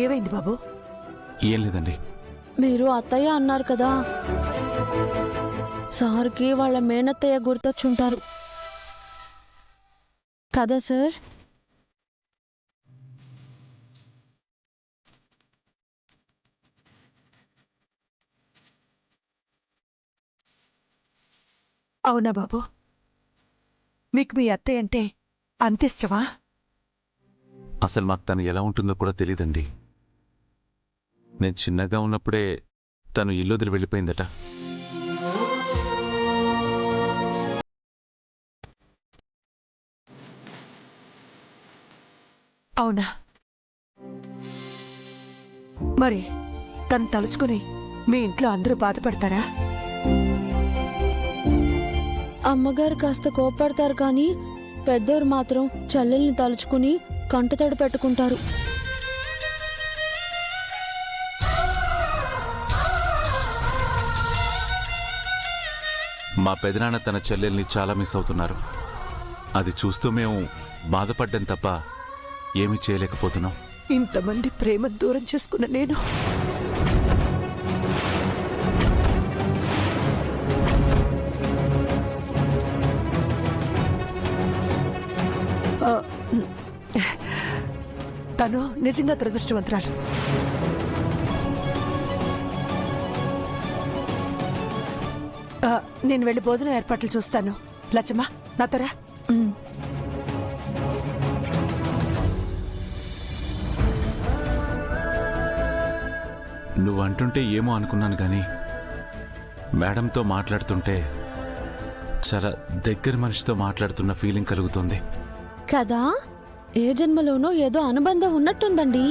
ఏమైంది బాబు? ఏం లేదండి. మీరు అత్తయ్య అన్నారు కదా, సార్కి వాళ్ళ మేనత్తయ్య గుర్తొచ్చుంటారు కదా సార్? అవునా బాబు? మీకు మీ అత్తయ్య అంటే అంత ఇష్టమా? అసలు మాకు తను ఎలా ఉంటుందో కూడా తెలియదండి. నేను చిన్నగా ఉన్నప్పుడే తను ఇల్లు వదిలి వెళ్ళిపోయిందట. అవునా? మరి తను తలుచుకుని మీ ఇంట్లో అందరూ బాధపడతారా? అమ్మగారు కాస్త కోపడతారు కానీ పెద్దోరు మాత్రం చెల్లెల్ని తలుచుకుని కంటతడి పెట్టుకుంటారు. మా పెదనాన్న తన చెల్లెల్ని చాలా మిస్ అవుతున్నారు. అది చూస్తూ మేము బాధపడ్డం తప్ప ఏమీ చేయలేకపోతున్నాం. ఇంతమంది ప్రేమ దూరం చేసుకున్న నేను తను నిజంగా దురదృష్టవంతురాలు. నేను వెళ్ళి భోజనం ఏర్పాట్లు చూస్తాను. లచ్చమ్మ నాతోరా. నువ్వంటుంటే ఏమో అనుకున్నాను కానీ మేడంతో మాట్లాడుతుంటే చాలా దగ్గర మనిషితో మాట్లాడుతున్న ఫీలింగ్ కలుగుతుంది కదా? ఏ జన్మలోనో ఏదో అనుబంధం ఉన్నట్టుందండి.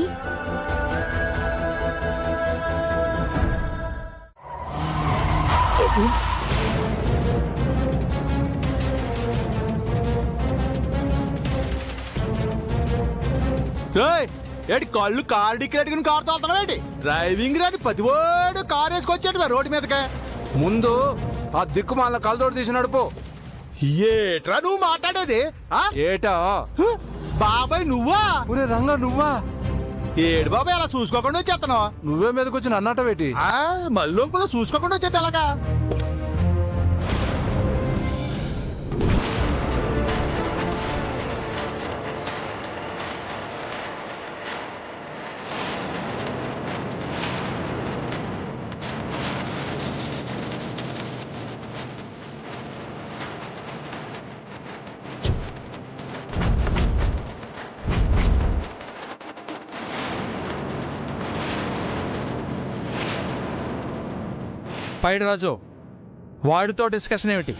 ఏటి కళ్ళు కారు డిక్కెట్టుకుని కారు తోలుతున్నావేంటి? డ్రైవింగ్ రాని పదివాడు కారు వేసుకొచ్చాడు రోడ్డు మీదకే. ముందు ఆ దిక్కుమాల కళ్ళతోటి తీసి నడుపు. ఏట్రా నువ్వు మాట్లాడేది? ఏటా బాబాయ్ నువ్వా? ఒరే రంగా నువ్వా? ఏడు బాబాయ్ అలా చూసుకోకుండా వచ్చేస్తాను. నువ్వే మీదకొచ్చి నన్నటవేటి? మళ్ళీ కూడా చూసుకోకుండా వచ్చేది ఎలాగా? పైడి రాజు, వాడితో డిస్కషన్ ఏమిటి?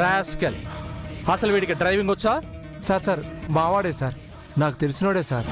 రాస్కెల్, అసలు వీడికి డ్రైవింగ్ వచ్చా? సార్ మావాడే సార్, నాకు తెలిసినోడే సార్.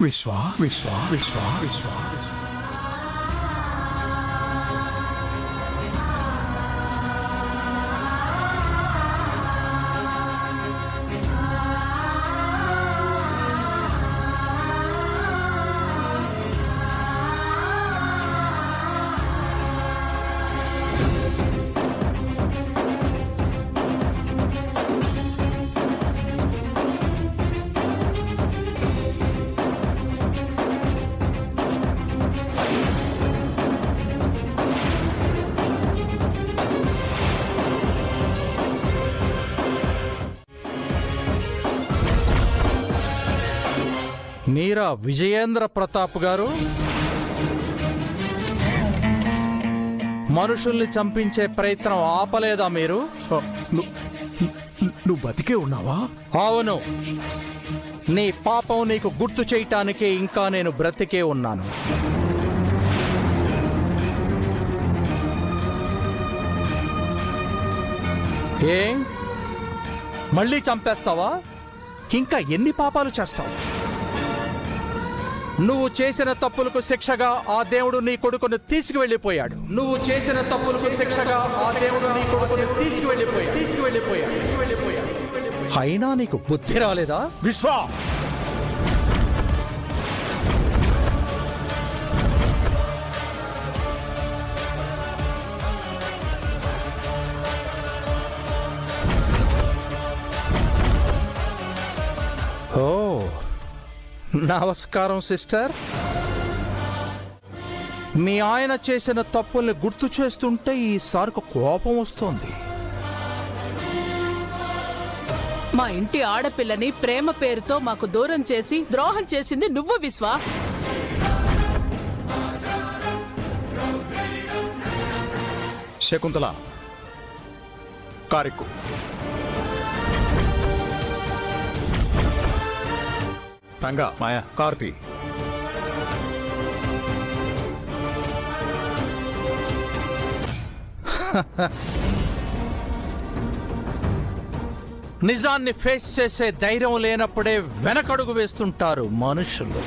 విశ్వా విశ్వా విశ్వా విశ్వా మీరా విజయేంద్ర ప్రతాప్ గారు? మనుషుల్ని చంపించే ప్రయత్నం ఆపలేదా మీరు? నువ్వు బతికే ఉన్నావా? అవును, నీ పాపం నీకు గుర్తు చేయటానికే ఇంకా నేను బ్రతికే ఉన్నాను. ఏ మళ్ళీ చంపేస్తావా? ఇంకా ఎన్ని పాపాలు చేస్తావు? నువ్వు చేసిన తప్పులకు శిక్షగా ఆ దేవుడు నీ కొడుకును తీసుకువెళ్ళిపోయాడు. నువ్వు చేసిన తప్పులకు శిక్షగా ఆ దేవుడు నీ కొడుకును తీసుకువెళ్ళిపోయాడు. అయినా నీకు బుద్ధి రాలేదా? విశ్వా, ఓ నమస్కారం సిస్టర్. మీ ఆయన చేసిన తప్పుల్ని గుర్తు చేస్తుంటే ఈసారికి కోపం వస్తోంది. మా ఇంటి ఆడపిల్లని ప్రేమ పేరుతో మాకు దూరం చేసి ద్రోహం చేసింది నువ్వు విశ్వా. శకుంతల కారెక్కు. రంగా, మాయా, కార్తీ. నిజాన్ని ఫేస్ చేసే ధైర్యం లేనప్పుడే వెనకడుగు వేస్తుంటారు మనుషులు.